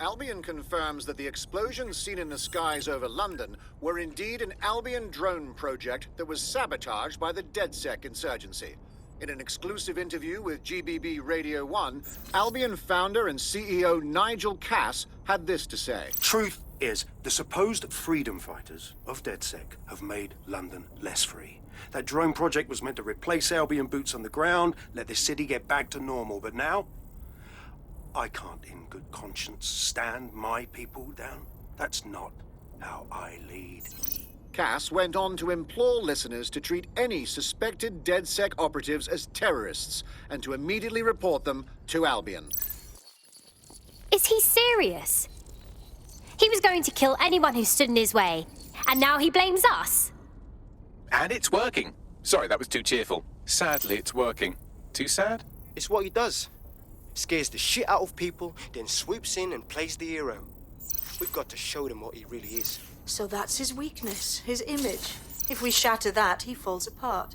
Albion confirms that the explosions seen in the skies over London were indeed an Albion drone project that was sabotaged by the DedSec insurgency. In an exclusive interview with GBB Radio 1, Albion founder and CEO Nigel Cass had this to say. Truth is, the supposed freedom fighters of DedSec have made London less free. That drone project was meant to replace Albion boots on the ground, let the city get back to normal, but now I can't in good conscience stand my people down. That's not how I lead. Cass went on to implore listeners to treat any suspected DedSec operatives as terrorists and to immediately report them to Albion. Is he serious? He was going to kill anyone who stood in his way, and now he blames us? And it's working. Sorry, that was too cheerful. Sadly, it's working. Too sad? It's what he does. Scares the shit out of people, then swoops in and plays the hero. We've got to show them what he really is. So that's his weakness, his image. If we shatter that, he falls apart.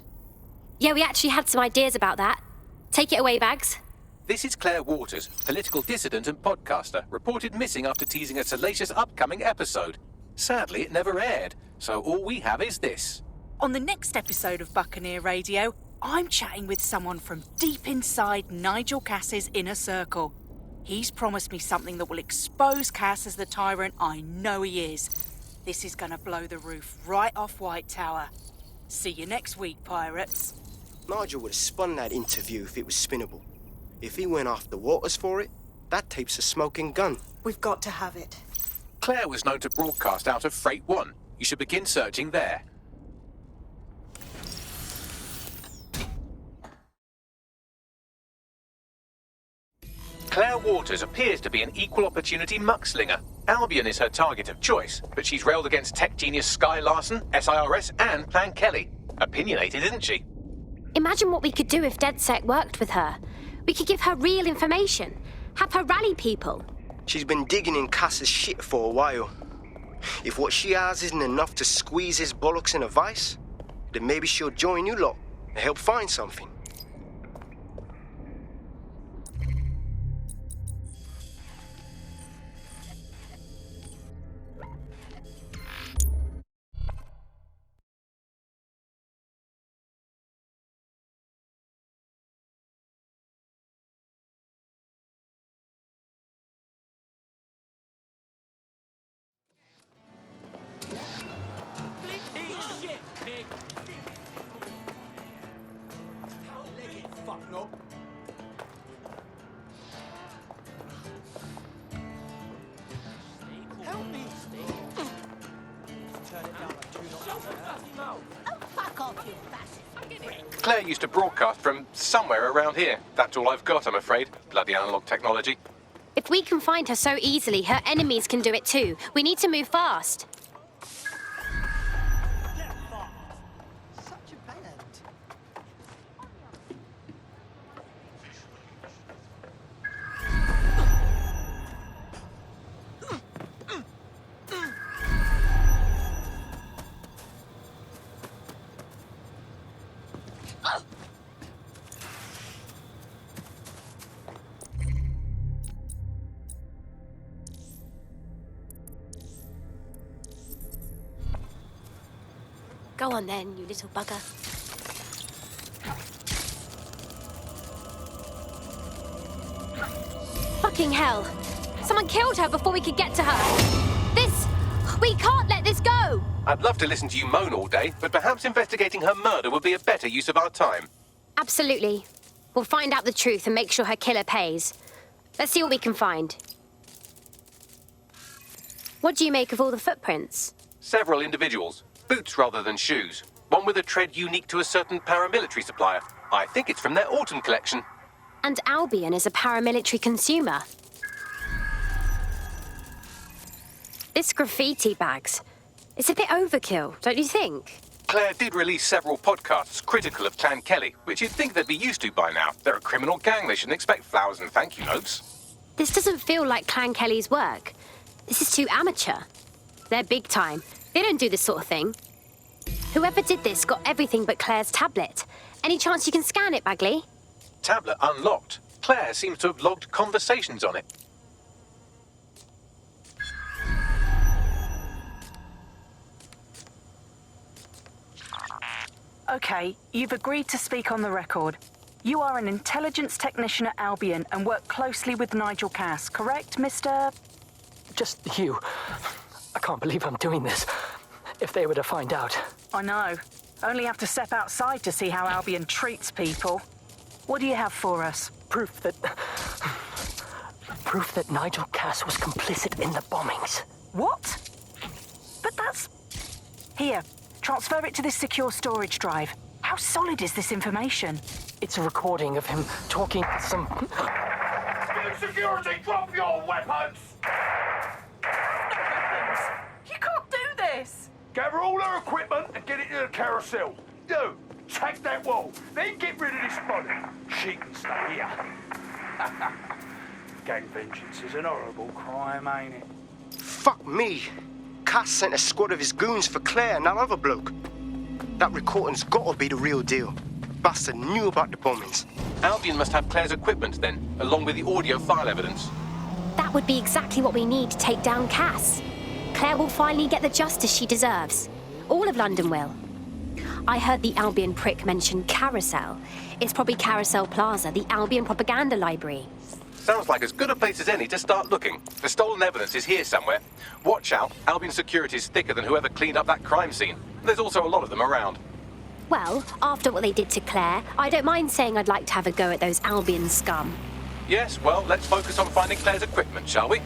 Yeah, we actually had some ideas about that. Take it away, Bags. This is Claire Waters, political dissident and podcaster, reported missing after teasing a salacious upcoming episode. Sadly, it never aired, so all we have is this. On the next episode of Buccaneer Radio, I'm chatting with someone from deep inside Nigel Cass's inner circle. He's promised me something that will expose Cass as the tyrant I know he is. This is gonna blow the roof right off White Tower. See you next week, pirates. Nigel would have spun that interview if it was spinnable. If he went after Waters for it, that tape's a smoking gun. We've got to have it. Claire was known to broadcast out of Freight 1. You should begin searching there. Claire Waters appears to be an equal opportunity muckslinger. Albion is her target of choice, but she's railed against tech genius Sky Larson, SIRS, and Plan Kelly. Opinionated, isn't she? Imagine what we could do if DedSec worked with her. We could give her real information, have her rally people. She's been digging in Cass's shit for a while. If what she has isn't enough to squeeze his bollocks in a vice, then maybe she'll join you lot and help find something. Claire used to broadcast from somewhere around here. That's all I've got, I'm afraid. Bloody analog technology. If we can find her so easily, her enemies can do it too. We need to move fast. Go on then, you little bugger. Fucking hell. Someone killed her before we could get to her. We can't let this go. I'd love to listen to you moan all day, but perhaps investigating her murder would be a better use of our time. Absolutely. We'll find out the truth and make sure her killer pays. Let's see what we can find. What do you make of all the footprints? Several individuals. Boots rather than shoes. One with a tread unique to a certain paramilitary supplier. I think it's from their autumn collection. And Albion is a paramilitary consumer. This graffiti, Bags. It's a bit overkill, don't you think? Claire did release several podcasts critical of Clan Kelly, which you'd think they'd be used to by now. They're a criminal gang. They shouldn't expect flowers and thank you notes. This doesn't feel like Clan Kelly's work. This is too amateur. They're big time. They don't do this sort of thing. Whoever did this got everything but Claire's tablet. Any chance you can scan it, Bagley? Tablet unlocked. Claire seems to have logged conversations on it. Okay, you've agreed to speak on the record. You are an intelligence technician at Albion and work closely with Nigel Cass, correct, Mr...? Just you. I can't believe I'm doing this. If they were to find out. I know. Only have to step outside to see how Albion treats people. What do you have for us? Proof that Nigel Cass was complicit in the bombings. What? But that's... Here, transfer it to this secure storage drive. How solid is this information? It's a recording of him talking to some... Security, drop your weapons! You can't do this! Gather all her equipment and get it to the carousel. You, take that wall, then get rid of this body. She can stay here. Gang vengeance is an horrible crime, ain't it? Fuck me. Cass sent a squad of his goons for Claire and that other bloke. That recording's gotta be the real deal. Bastard knew about the bombings. Albion must have Claire's equipment then, along with the audio file evidence. That would be exactly what we need to take down Cass. Claire will finally get the justice she deserves. All of London will. I heard the Albion prick mention Carousel. It's probably Carousel Plaza, the Albion propaganda library. Sounds like as good a place as any to start looking. The stolen evidence is here somewhere. Watch out, Albion security is thicker than whoever cleaned up that crime scene. There's also a lot of them around. Well, after what they did to Claire, I don't mind saying I'd like to have a go at those Albion scum. Yes, well, let's focus on finding Claire's equipment, shall we?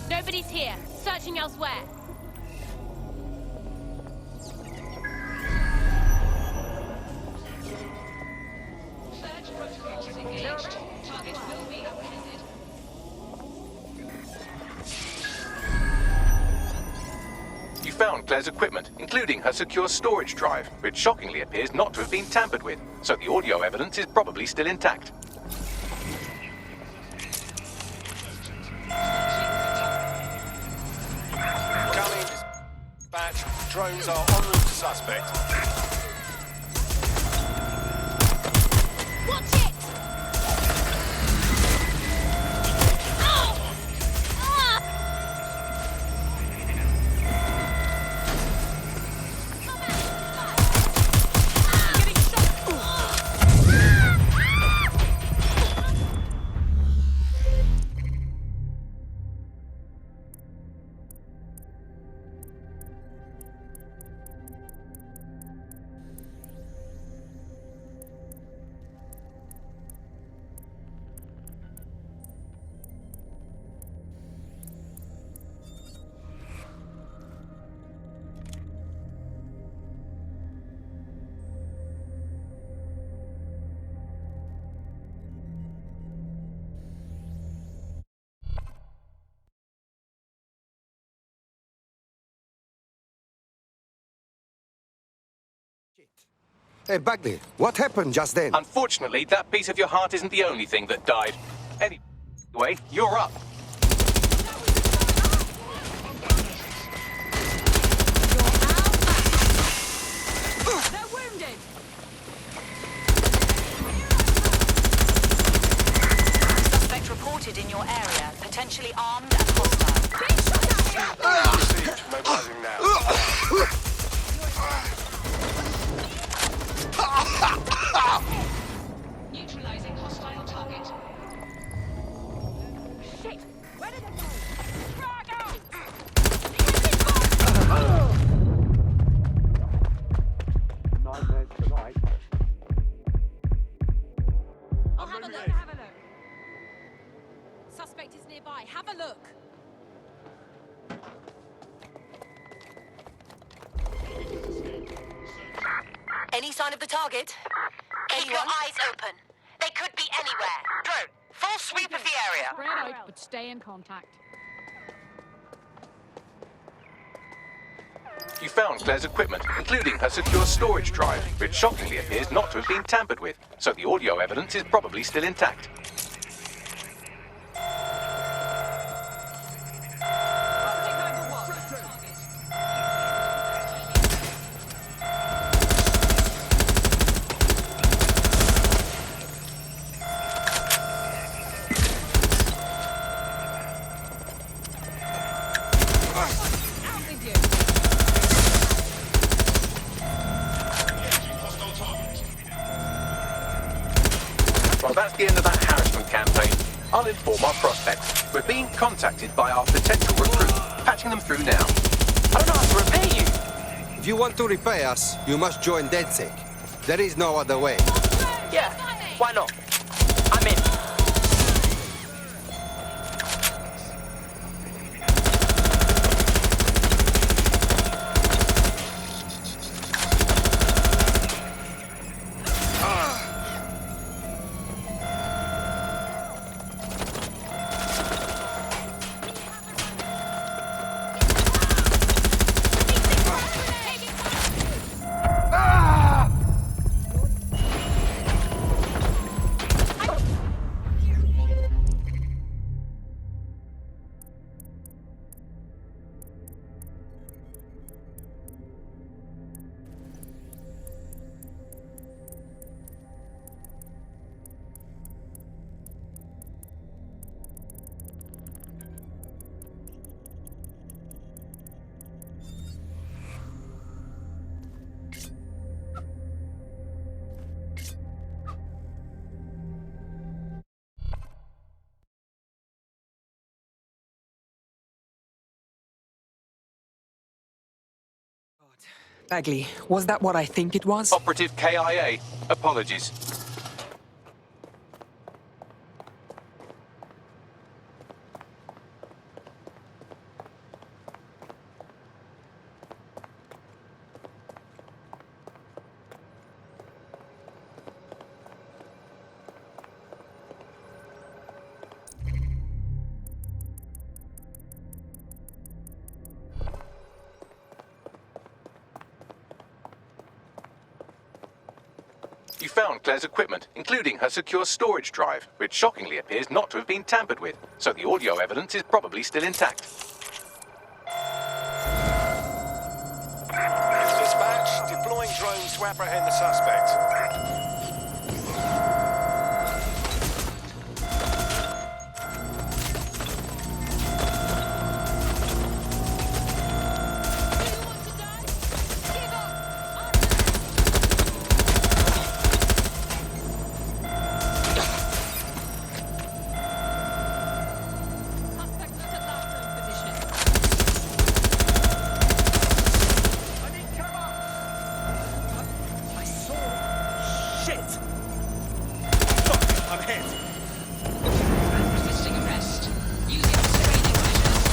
Nobody's here. Searching elsewhere. Search protocol is engaged. Target will be apprehended. You found Claire's equipment, including her secure storage drive, which shockingly appears not to have been tampered with, so the audio evidence is probably still intact. Drones are en route to suspect. Watch it! Oh! Ah! Getting shot! Hey, Bagley, what happened just then? Unfortunately, that piece of your heart isn't the only thing that died. Anyway, you're up. They're wounded! Suspect reported in your area, potentially armed and hostile. Received. Mobilizing now. Neutralizing hostile target. Shit! Where did they go? Frag out! Nightmares tonight. I'll have a look. Suspect is nearby. Have a look. Any sign of the target? Keep your eyes open. They could be anywhere. Drone, full sweep of the area. Spread out, but stay in contact. You found Claire's equipment, including her secure storage drive, which shockingly appears not to have been tampered with, so the audio evidence is probably still intact. Well, that's the end of that harassment campaign. I'll inform our prospects. We're being contacted by our potential recruit, patching them through now. I don't know how to repay you. If you want to repay us, you must join DedSec. There is no other way. Yeah, why not? I'm in. Bagley, was that what I think it was? Operative KIA, apologies. You found Claire's equipment, including her secure storage drive, which shockingly appears not to have been tampered with, so the audio evidence is probably still intact. Dispatch, deploying drones to apprehend the suspect. Resisting arrest. Using restraining measures.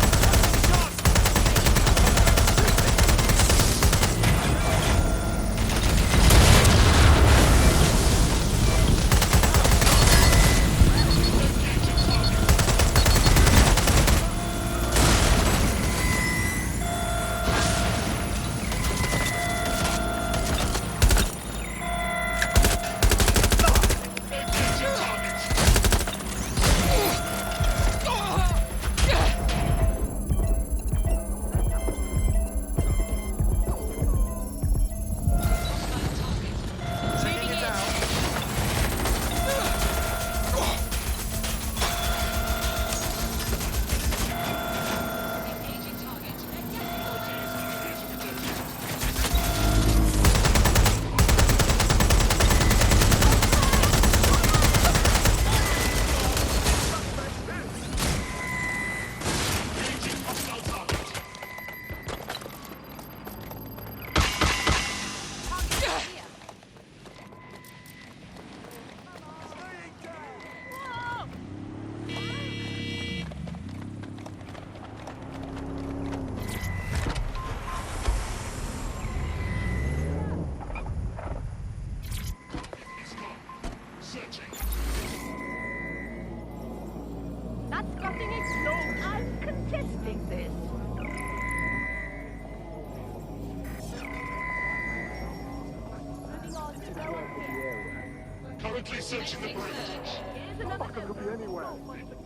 Commencing search. Could be anywhere.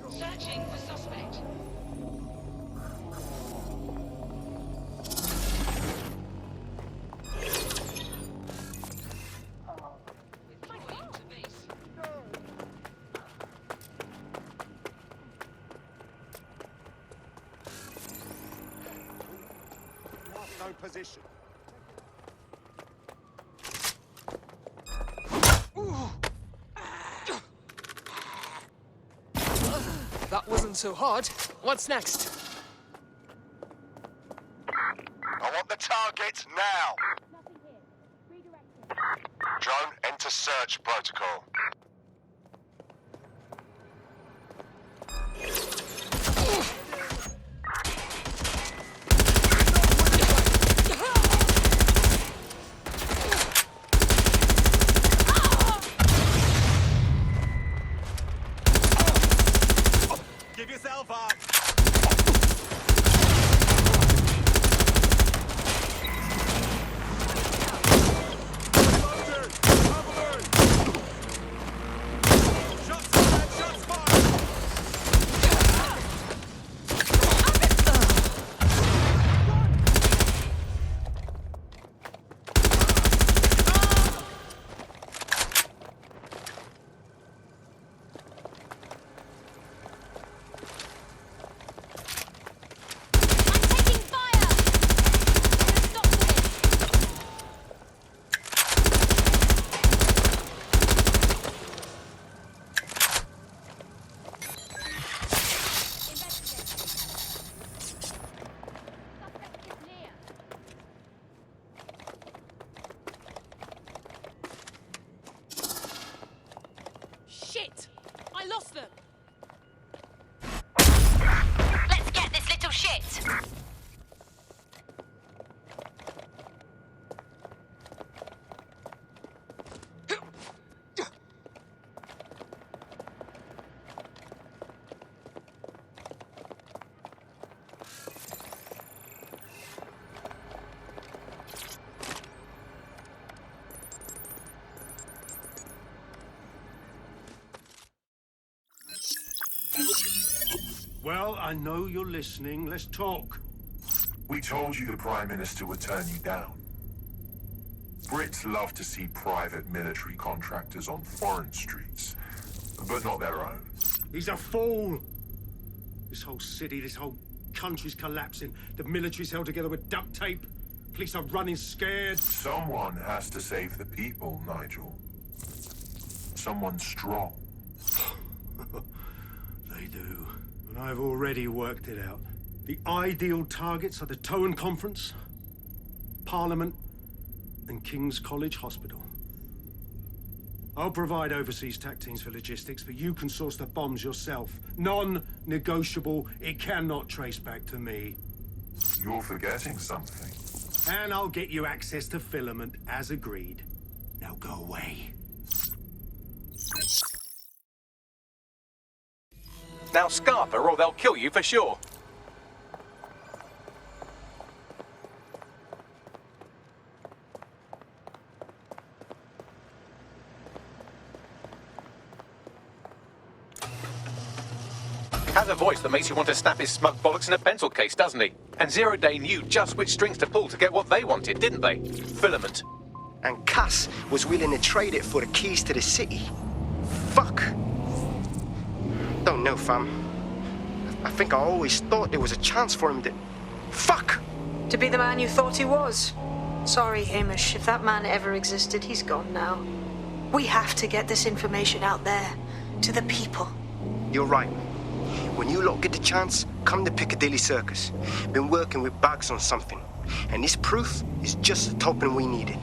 Searching for suspect. Withdrawing to base. No position. That wasn't so hard. What's next? I want the target now. Drone, enter search protocol. Give yourself up! Shit! I lost them! Let's get this little shit! Well, I know you're listening. Let's talk. We told you the Prime Minister would turn you down. Brits love to see private military contractors on foreign streets, but not their own. He's a fool. This whole city, this whole country's collapsing. The military's held together with duct tape. Police are running scared. Someone has to save the people, Nigel. Someone strong. They do. And I've already worked it out. The ideal targets are the Towan Conference, Parliament, and King's College Hospital. I'll provide overseas tac teams for logistics, but you can source the bombs yourself. Non-negotiable. It cannot trace back to me. You're forgetting something. And I'll get you access to filament, as agreed. Now go away. Now scarper or they'll kill you for sure. Has a voice that makes you want to snap his smug bollocks in a pencil case, doesn't he? And Zero Day knew just which strings to pull to get what they wanted, didn't they? Filament. And Cass was willing to trade it for the keys to the city. Fuck. Don't know, fam. I think I always thought there was a chance for him to... Fuck! To be the man you thought he was. Sorry, Hamish. If that man ever existed, he's gone now. We have to get this information out there. To the people. You're right. When you lot get the chance, come to Piccadilly Circus. Been working with Bags on something. And this proof is just the token we needed.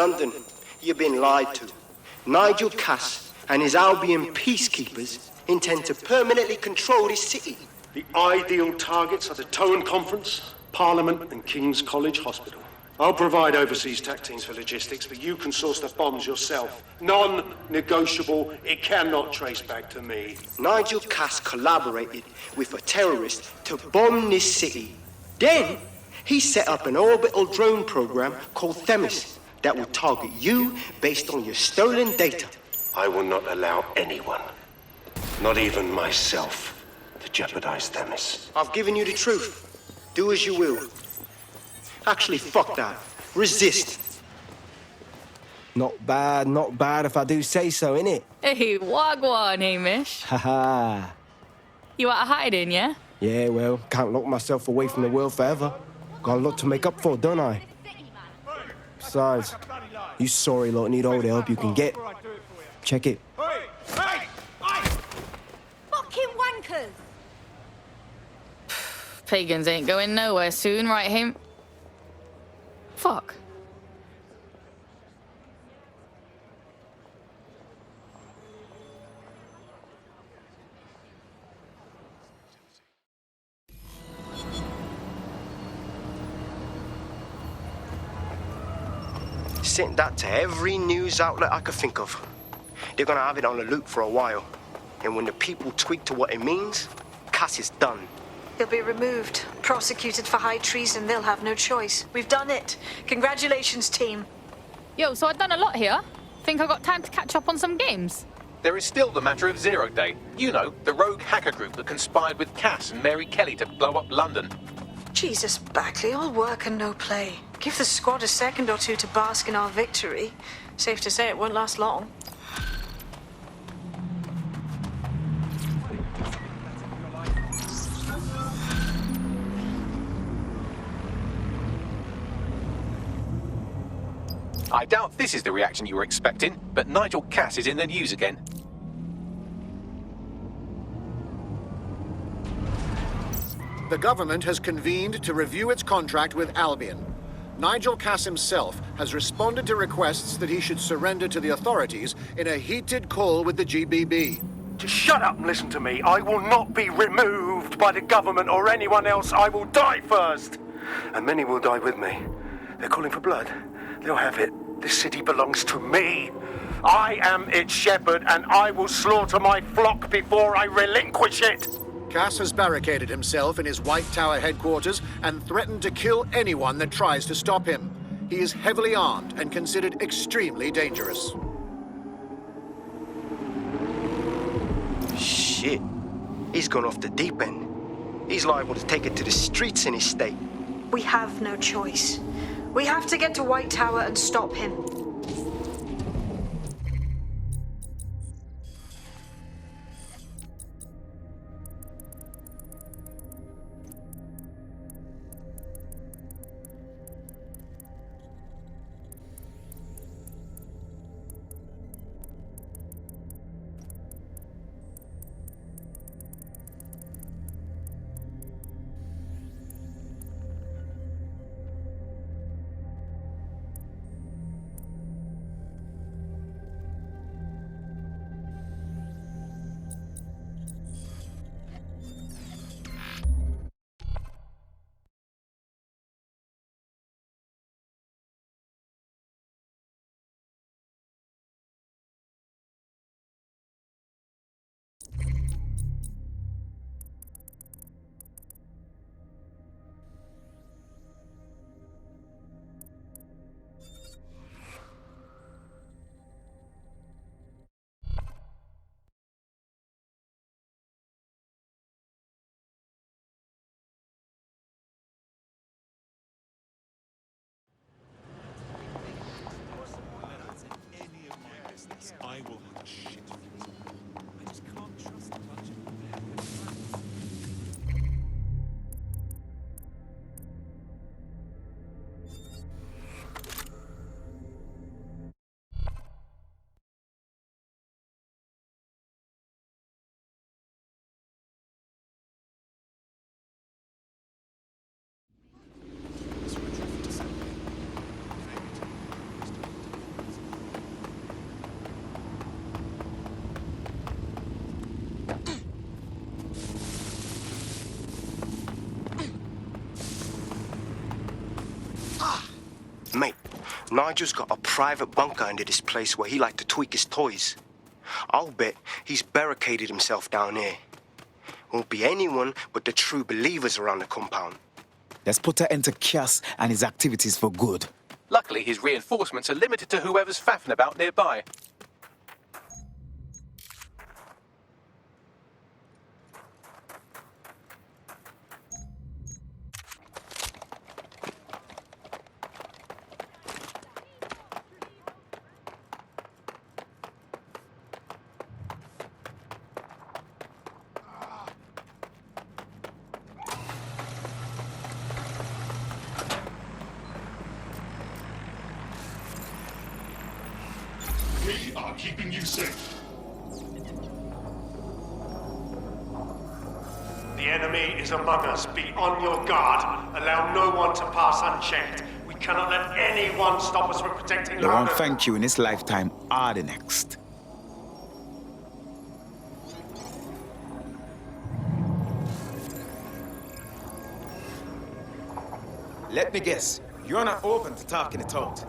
London, you've been lied to. Nigel Cass and his Albion peacekeepers intend to permanently control this city. The ideal targets are the Towan Conference, Parliament, and King's College Hospital. I'll provide overseas tech teams for logistics, but you can source the bombs yourself. Non-negotiable. It cannot trace back to me. Nigel Cass collaborated with a terrorist to bomb this city. Then, he set up an orbital drone program called Themis that will target you based on your stolen data. I will not allow anyone, not even myself, to jeopardize Themis. I've given you the truth. Do as you will. Actually, fuck that. Resist. Not bad if I do say so, innit? Hey, wagwan, Hamish. Haha. You out of hiding, yeah? Yeah, well, can't lock myself away from the world forever. Got a lot to make up for, don't I? Besides, you sorry lot need all the help you can get. Check it. Fucking wankers! Pagans ain't going nowhere soon, right, Ham? Fuck. Sent that to every news outlet I could think of. They're gonna have it on the loop for a while. And when the people tweak to what it means, Cass is done. He'll be removed, prosecuted for high treason. They'll have no choice. We've done it. Congratulations, team. Yo, so I've done a lot here. Think I got time to catch up on some games? There is still the matter of Zero Day. You know, the rogue hacker group that conspired with Cass and Mary Kelly to blow up London. Jesus, Backley, all work and no play. Give the squad a second or two to bask in our victory. Safe to say it won't last long. I doubt this is the reaction you were expecting, but Nigel Cass is in the news again. The government has convened to review its contract with Albion. Nigel Cass himself has responded to requests that he should surrender to the authorities in a heated call with the GBB. Just shut up and listen to me. I will not be removed by the government or anyone else. I will die first. And many will die with me. They're calling for blood. They'll have it. This city belongs to me. I am its shepherd, and I will slaughter my flock before I relinquish it. Cass has barricaded himself in his White Tower headquarters and threatened to kill anyone that tries to stop him. He is heavily armed and considered extremely dangerous. Shit. He's gone off the deep end. He's liable to take it to the streets in his state. We have no choice. We have to get to White Tower and stop him. Mate, Nigel's got a private bunker under this place where he liked to tweak his toys. I'll bet he's barricaded himself down here. Won't be anyone but the true believers around the compound. Let's put an end to Cass and his activities for good. Luckily, his reinforcements are limited to whoever's faffing about nearby. We are keeping you safe. The enemy is among us. Be on your guard. Allow no one to pass unchecked. We cannot let anyone stop us from protecting They won't London. thank you in this lifetime or the next. Let me guess, you're not open to talking it out.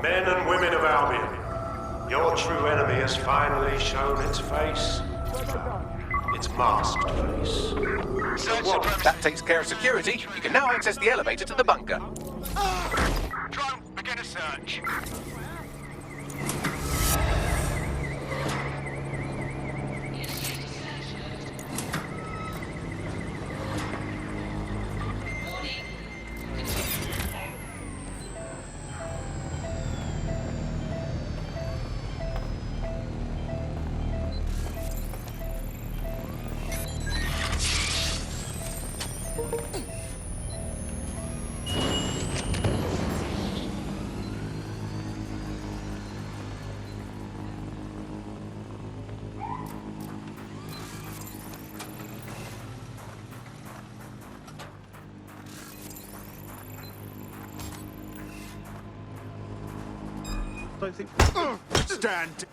Men and women of Albion, your true enemy has finally shown its face. Its masked face. Well, that takes care of security. You can now access the elevator to the bunker. Drone, begin a search. I think... Stand!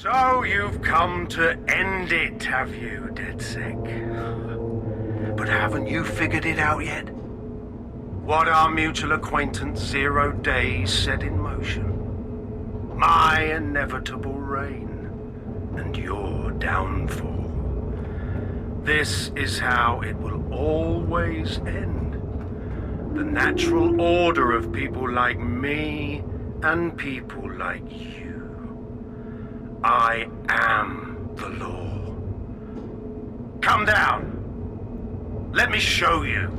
So you've come to end it, have you, DedSec? But haven't you figured it out yet? What our mutual acquaintance 0 Days set in motion? My inevitable reign and your downfall. This is how it will always end. The natural order of people like me and people like you. I am the law. Come down. Let me show you.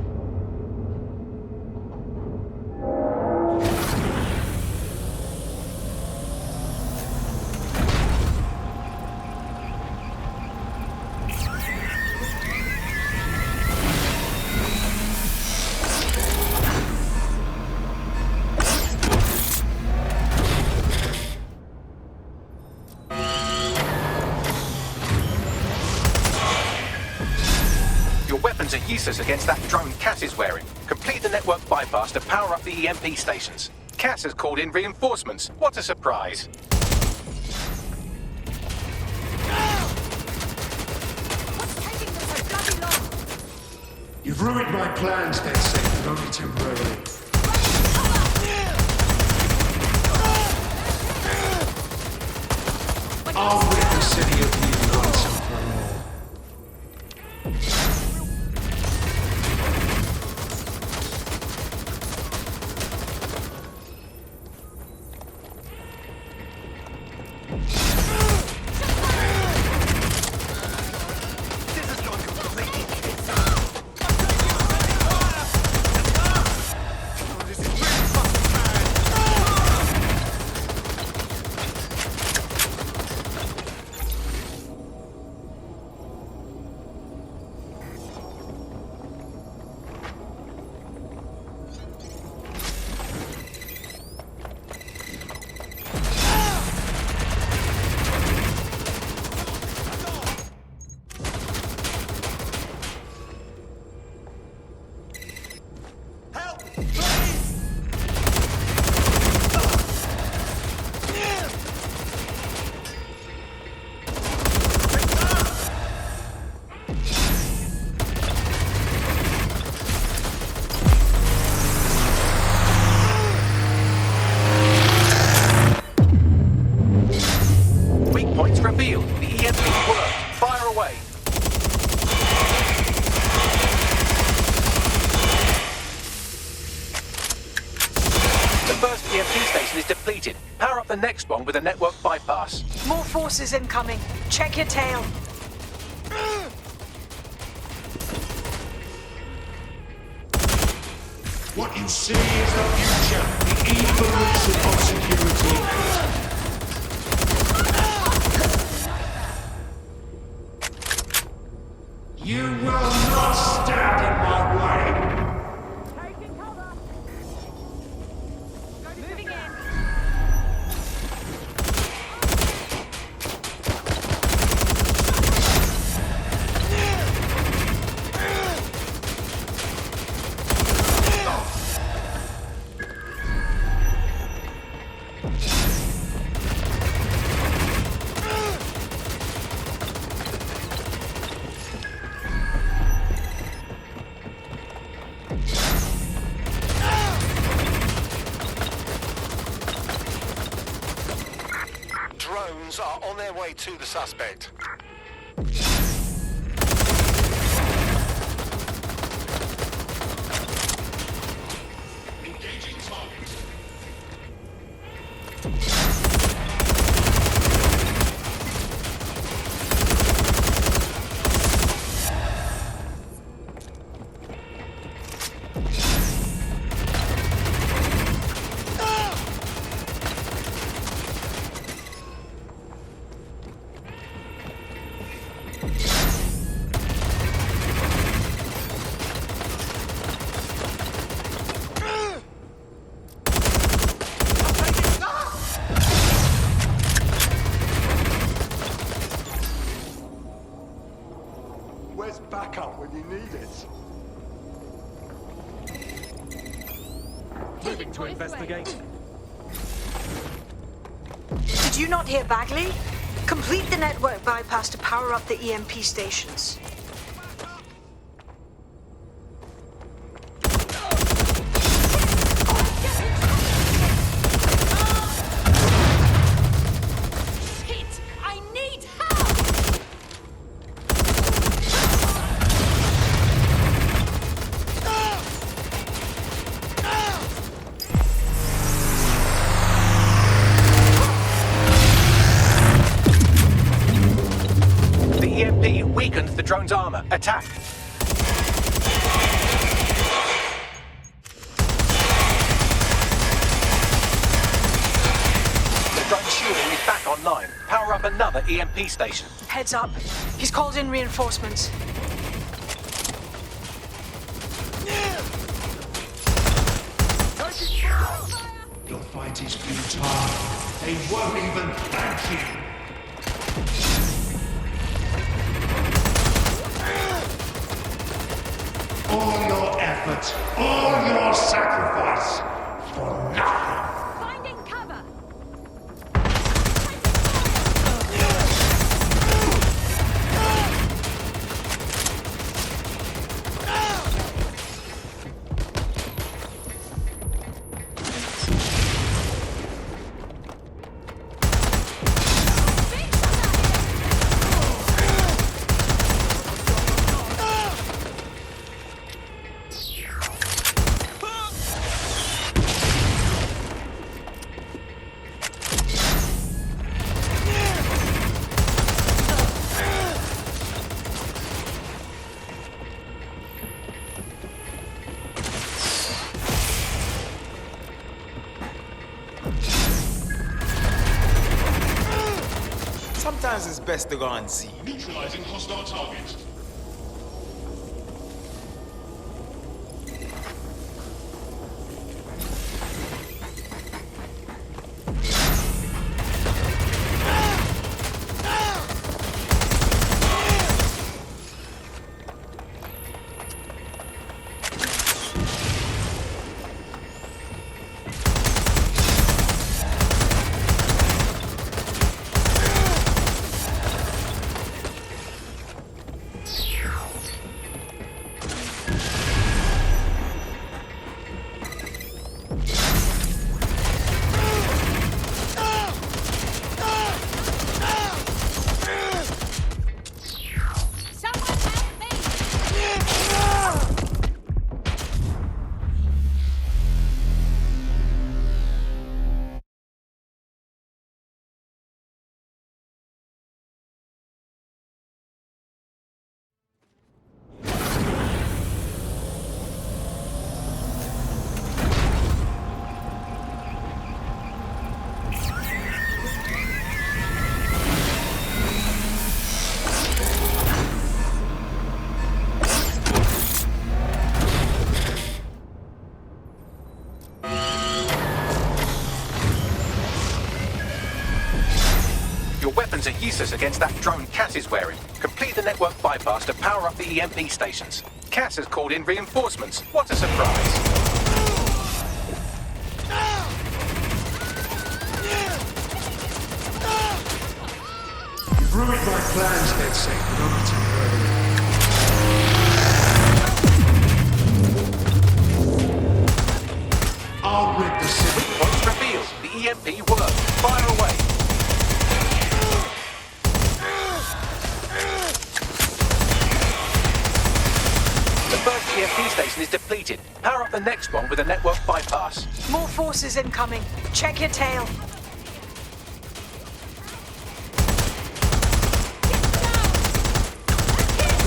Are useless against that drone Cass is wearing. Complete the network bypass to power up the EMP stations. Cass has called in reinforcements. What a surprise. You've ruined my plans, DedSec, but only temporarily. I'll rid the city of you once and for all. Revealed. The EMP worked. Fire away. The first EMP station is depleted. Power up the next one with a network bypass. More forces incoming. Check your tail. What you see is the future, the evolution of security. You will not stand in my way! Taking cover! Moving in! Drones are on their way to the suspect. Engaging target. Where's backup when you need it? Moving to investigate. Did you not hear Bagley? Complete the network bypass to power up the EMP stations. Shit! I need help! The EMP weakened the drone's armor. Attack! The drone's shielding is back online. Power up another EMP station. Heads up. He's called in reinforcements. Your fight is futile. They won't even thank you. All your effort, all your sacrifice, for nothing. Finding cover! Sometimes it's best to go and see. Neutralizing hostile target. Weapons are useless against that drone Cass is wearing. Complete the network bypass to power up the EMP stations. Cass has called in reinforcements. What a surprise. You've ruined my plans, DedSec, but I'm not too early. I'll rid the city. Points revealed. The EMP worked. Fire away. The first EMP station is depleted. Power up the next one with a network bypass. More forces incoming. Check your tail.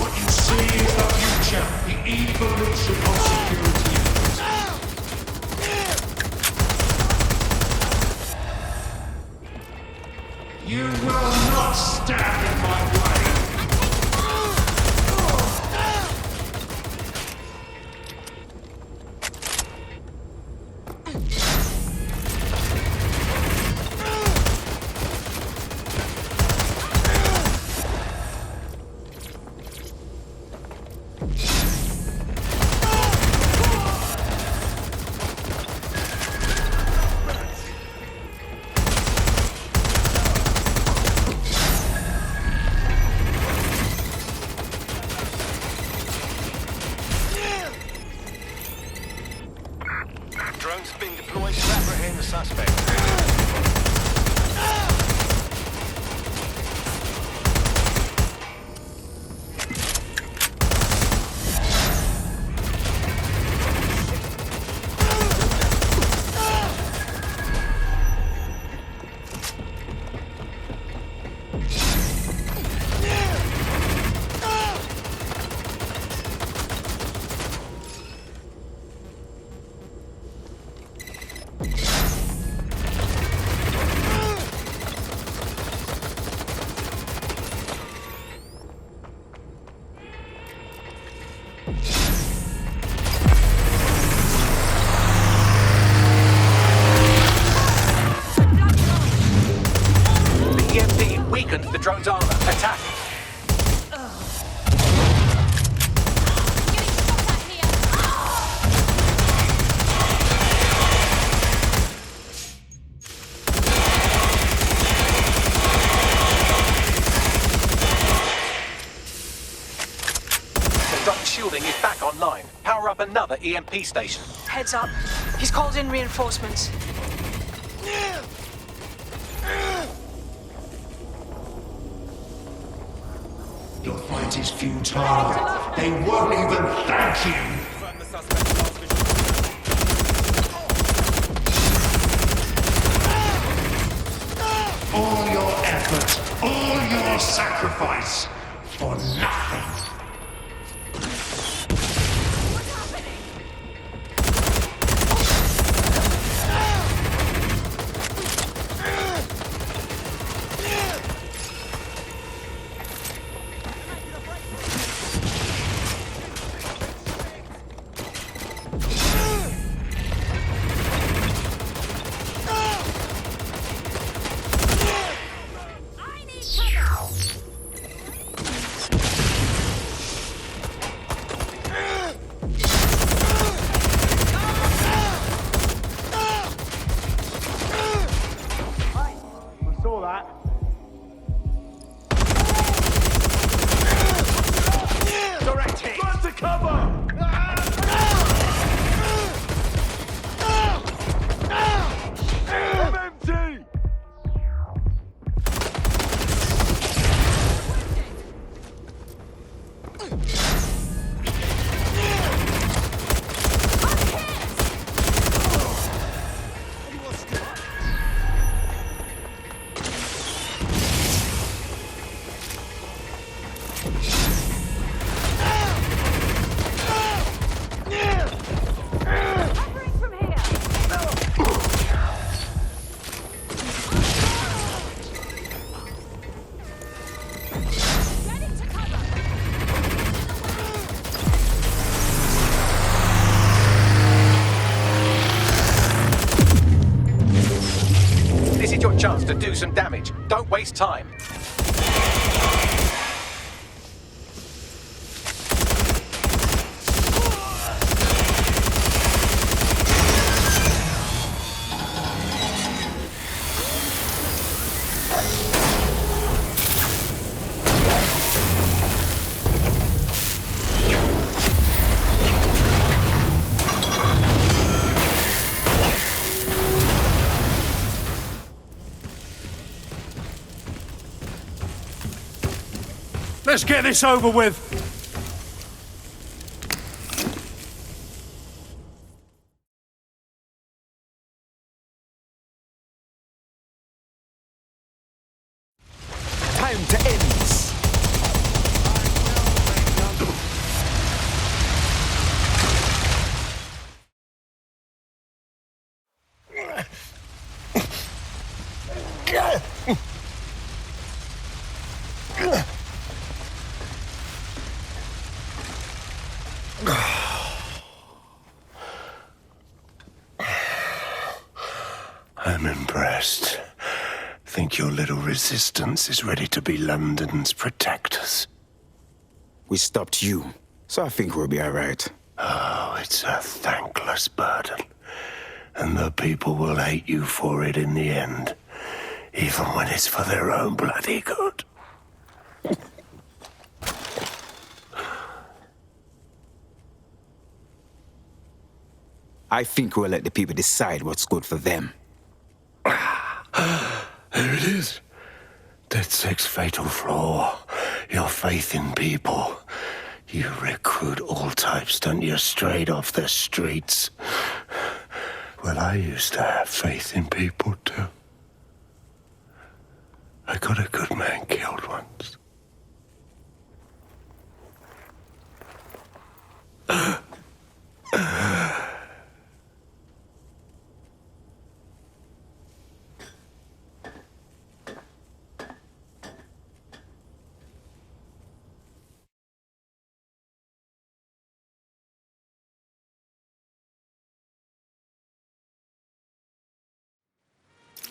What you see is the future, the evolution of security. You will not stand in my way. deployed to apprehend the suspect. Weakened the drone's armor. Attack! The drone's shielding is back online. Power up another EMP station. Heads up. He's called in reinforcements. Your fight is futile. They won't even thank you. All your effort, all your sacrifice, for nothing. Your chance to do some damage. Don't waste time. Let's get this over with. Time to end this. I'm impressed. Think your little resistance is ready to be London's protectors? We stopped you, so I think we'll be all right. Oh, it's a thankless burden. And the people will hate you for it in the end. Even when it's for their own bloody good. I think we'll let the people decide what's good for them. There it is. DedSec's fatal flaw. Your faith in people. You recruit all types, don't you, straight off the streets. Well, I used to have faith in people, too. I got a good man killed once.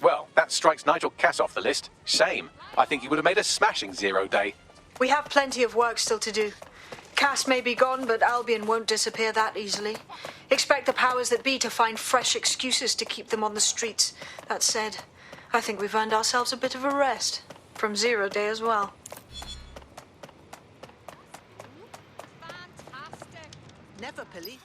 Well, that strikes Nigel Cass off the list. Shame. I think he would have made a smashing 0 day. We have plenty of work still to do. Cass may be gone, but Albion won't disappear that easily. Expect the powers that be to find fresh excuses to keep them on the streets. That said, I think we've earned ourselves a bit of a rest. From 0 day as well. Never believe.